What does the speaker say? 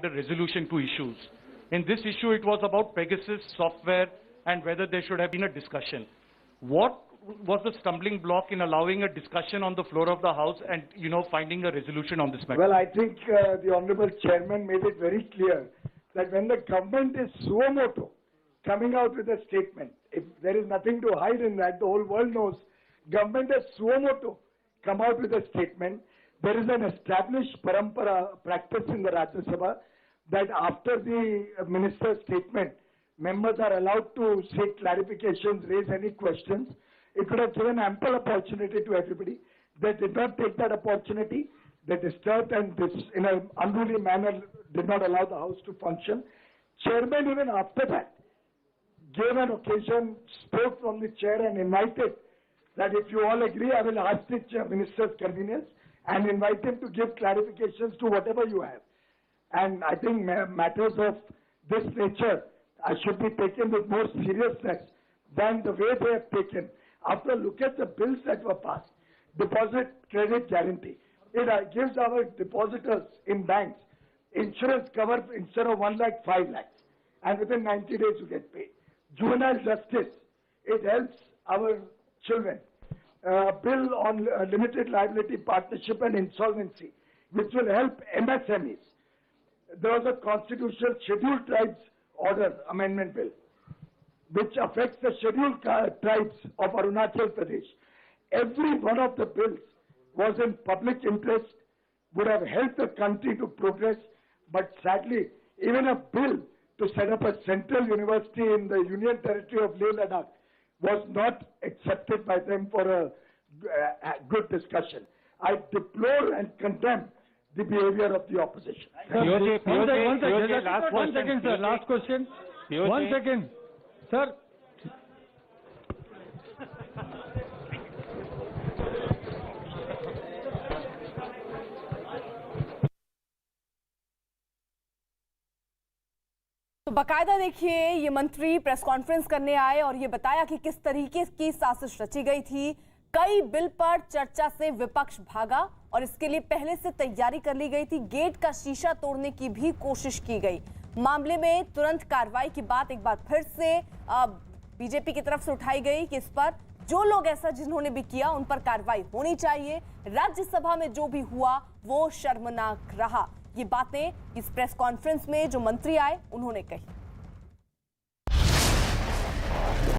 the resolution to issues. In this issue, it was about Pegasus software and whether there should have been a discussion. What was the stumbling block in allowing a discussion on the floor of the House and, finding a resolution on this matter? Well, I think the Honorable Chairman made it very clear that when the government is suo motu coming out with a statement, if there is nothing to hide in that, the whole world knows government is suo motu come out with a statement. There is an established parampara practice in the Rajya Sabha that after the minister's statement, members are allowed to seek clarifications, raise any questions. It could have given ample opportunity to everybody. They did not take that opportunity. They disturbed and in an unruly manner did not allow the House to function. Chairman, even after that, gave an occasion, spoke from the chair and invited that if you all agree, I will ask the minister's convenience and invite him to give clarifications to whatever you have. And I think matters of this nature should be taken with more seriousness than the way they have taken. After a look at the bills that were passed, deposit credit guarantee, it gives our depositors in banks insurance cover instead of 1 lakh, 5 lakhs. And within 90 days you get paid. Juvenile justice, it helps our children. Bill on limited liability partnership and insolvency, which will help MSMEs. There was a constitutional scheduled tribes order amendment bill, which affects the scheduled tribes of Arunachal Pradesh. Every one of the bills was in public interest, would have helped the country to progress, but sadly, even a bill to set up a central university in the Union Territory of Leh Ladakh was not accepted by them for a good discussion. I deplore and condemn the behavior of the opposition. One second, sir. Last question. 1 second. Sir. तो बाकायदा देखिए, ये मंत्री press conference करने आए और ये बताया कि किस तरीके की साजिश रची गई थी। कई बिल पर चर्चा से विपक्ष भागा और इसके लिए पहले से तैयारी कर ली गई थी। गेट का शीशा तोड़ने की भी कोशिश की गई। मामले में तुरंत कार्रवाई की बात एक बार फिर से बीजेपी की तरफ से उठाई गई कि इस पर जो लोग ऐसा जिन्होंने भी किया उन पर कार्रवाई होनी चाहिए। राज्यसभा में जो भी हुआ वो शर्मनाक रहा। ये बातें इस प्रेस कॉन्फ्रेंस में जो मंत्री आए उन्होंने कही।